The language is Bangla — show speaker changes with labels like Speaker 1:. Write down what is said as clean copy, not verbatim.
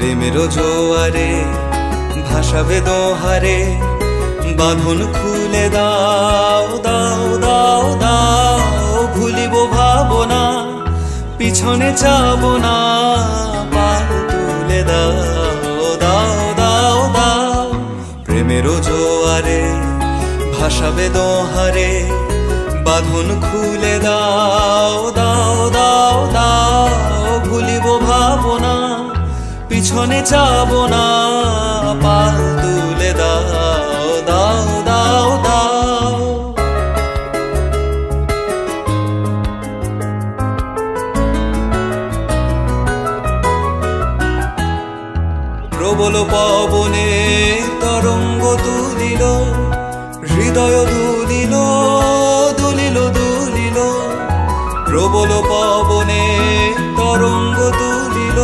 Speaker 1: প্রেমের জোয়ারে ভাসাবে দোহারে, বাঁধন খুলে দাও দাও দাও দাও। ভুলিব ভাবনা, পিছনে যাব না, পাল তুলে দাও দাও দাও দাও। প্রেমের জোয়ারে ভাসাবে দোহারে, বাঁধন খুলে দাও দাও দাও দাও। ভুলিব ভাবনা, পিছনে যাব না, পাল তুলে দাও দাও দাও দাও। প্রবল পবনে তরঙ্গ তুলিল, হৃদয় দুলিল দুলিল দুলিল। প্রবল পবনে